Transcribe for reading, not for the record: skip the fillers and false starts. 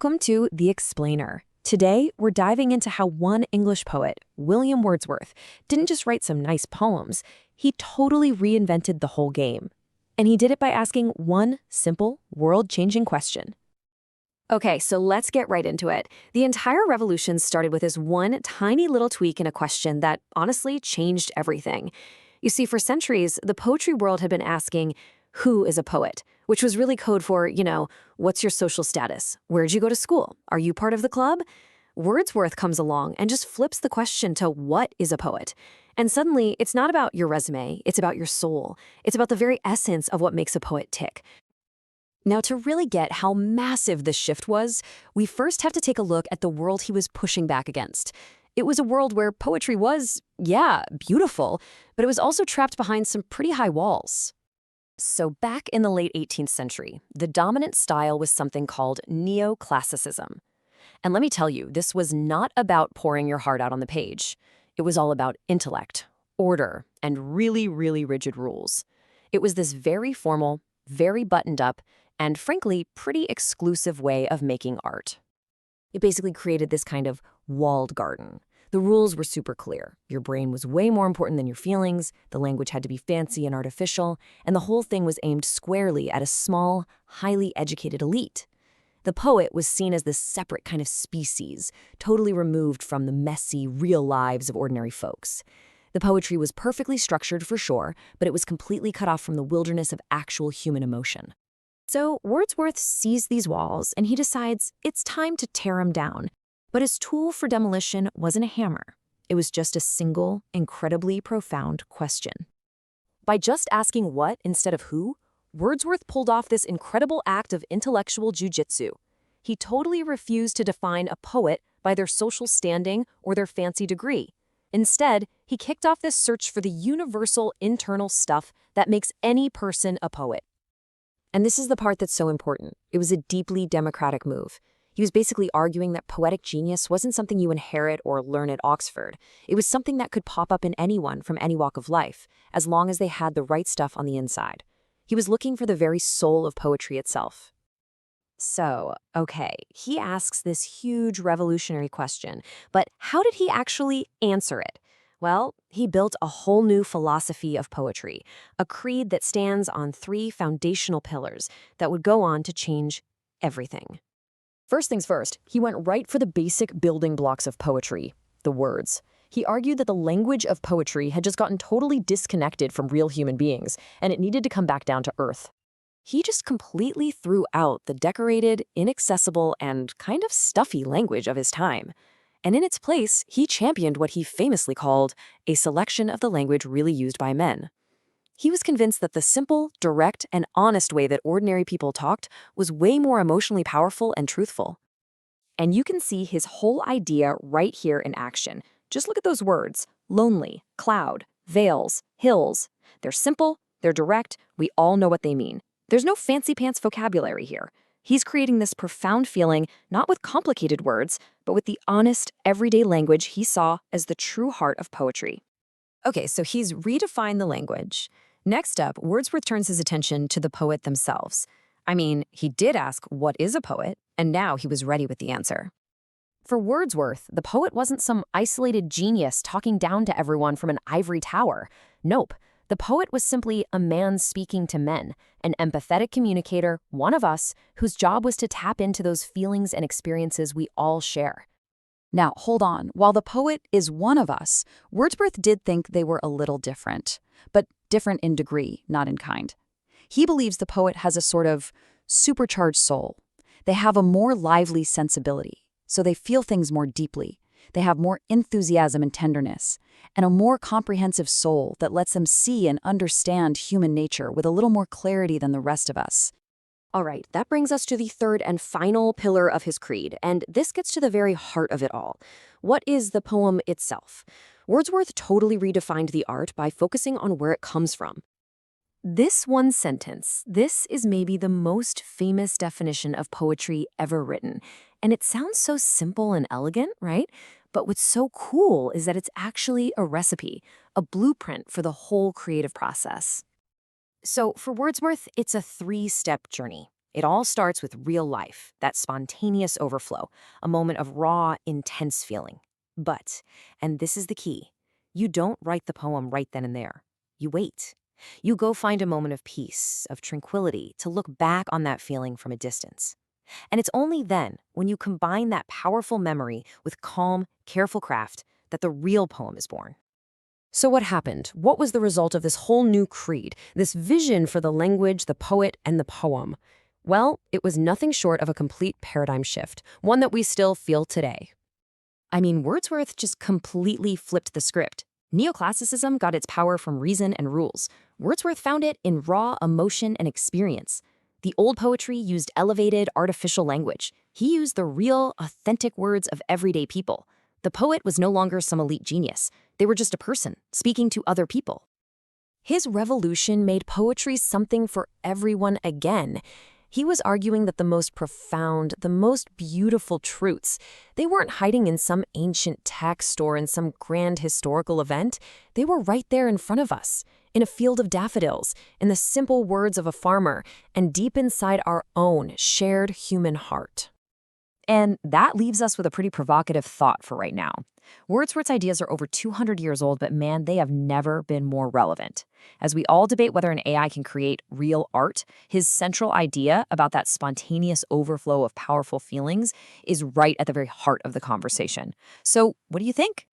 Welcome to The Explainer. Today, we're diving into how one English poet, William Wordsworth, didn't just write some nice poems, he totally reinvented the whole game. And he did it by asking one simple, world-changing question. Okay, so let's get right into it. The entire revolution started with this one tiny little tweak in a question that honestly changed everything. You see, for centuries, the poetry world had been asking, who is a poet? Which was really code for, what's your social status? Where'd you go to school? Are you part of the club? Wordsworth comes along and just flips the question to what is a poet? And suddenly, it's not about your resume, it's about your soul. It's about the very essence of what makes a poet tick. Now, to really get how massive this shift was, we first have to take a look at the world he was pushing back against. It was a world where poetry was, beautiful, but it was also trapped behind some pretty high walls. So back in the late 18th century, the dominant style was something called neoclassicism. And let me tell you, this was not about pouring your heart out on the page. It was all about intellect, order, and really, really rigid rules. It was this very formal, very buttoned up, and frankly, pretty exclusive way of making art. It basically created this kind of walled garden. The rules were super clear. Your brain was way more important than your feelings, the language had to be fancy and artificial, and the whole thing was aimed squarely at a small, highly educated elite. The poet was seen as this separate kind of species, totally removed from the messy, real lives of ordinary folks. The poetry was perfectly structured for sure, but it was completely cut off from the wilderness of actual human emotion. So Wordsworth sees these walls, and he decides it's time to tear them down. But his tool for demolition wasn't a hammer. It was just a single, incredibly profound question. By just asking what instead of who, Wordsworth pulled off this incredible act of intellectual jujitsu. He totally refused to define a poet by their social standing or their fancy degree. Instead, he kicked off this search for the universal internal stuff that makes any person a poet. And this is the part that's so important. It was a deeply democratic move. He was basically arguing that poetic genius wasn't something you inherit or learn at Oxford. It was something that could pop up in anyone from any walk of life, as long as they had the right stuff on the inside. He was looking for the very soul of poetry itself. So, okay, he asks this huge revolutionary question, but how did he actually answer it? Well, he built a whole new philosophy of poetry, a creed that stands on three foundational pillars that would go on to change everything. First things first, he went right for the basic building blocks of poetry, the words. He argued that the language of poetry had just gotten totally disconnected from real human beings, and it needed to come back down to earth. He just completely threw out the decorated, inaccessible, and kind of stuffy language of his time. And in its place, he championed what he famously called a selection of the language really used by men. He was convinced that the simple, direct, and honest way that ordinary people talked was way more emotionally powerful and truthful. And you can see his whole idea right here in action. Just look at those words: lonely, cloud, veils, hills. They're simple, they're direct, we all know what they mean. There's no fancy pants vocabulary here. He's creating this profound feeling, not with complicated words, but with the honest, everyday language he saw as the true heart of poetry. Okay, so he's redefined the language. Next up, Wordsworth turns his attention to the poet themselves. I mean, he did ask, what is a poet? And now he was ready with the answer. For Wordsworth, the poet wasn't some isolated genius talking down to everyone from an ivory tower. Nope. The poet was simply a man speaking to men, an empathetic communicator, one of us, whose job was to tap into those feelings and experiences we all share. Now, hold on. While the poet is one of us, Wordsworth did think they were a little different, but different in degree, not in kind. He believes the poet has a sort of supercharged soul. They have a more lively sensibility, so they feel things more deeply. They have more enthusiasm and tenderness, and a more comprehensive soul that lets them see and understand human nature with a little more clarity than the rest of us. All right, that brings us to the third and final pillar of his creed, and this gets to the very heart of it all. What is the poem itself? Wordsworth totally redefined the art by focusing on where it comes from. This one sentence, this is maybe the most famous definition of poetry ever written. And it sounds so simple and elegant, right? But what's so cool is that it's actually a recipe, a blueprint for the whole creative process. So for Wordsworth, it's a three-step journey. It all starts with real life, that spontaneous overflow, a moment of raw, intense feeling. But, and this is the key, you don't write the poem right then and there. You wait. You go find a moment of peace, of tranquility, to look back on that feeling from a distance. And it's only then, when you combine that powerful memory with calm, careful craft, that the real poem is born. So what happened? What was the result of this whole new creed, this vision for the language, the poet, and the poem? Well, it was nothing short of a complete paradigm shift, one that we still feel today. I mean, Wordsworth just completely flipped the script. Neoclassicism got its power from reason and rules. Wordsworth found it in raw emotion and experience. The old poetry used elevated, artificial language. He used the real, authentic words of everyday people. The poet was no longer some elite genius. They were just a person, speaking to other people. His revolution made poetry something for everyone again. He was arguing that the most profound, the most beautiful truths, they weren't hiding in some ancient text or in some grand historical event. They were right there in front of us, in a field of daffodils, in the simple words of a farmer, and deep inside our own shared human heart. And that leaves us with a pretty provocative thought for right now. Wordsworth's ideas are over 200 years old, but man, they have never been more relevant. As we all debate whether an AI can create real art, his central idea about that spontaneous overflow of powerful feelings is right at the very heart of the conversation. So, what do you think?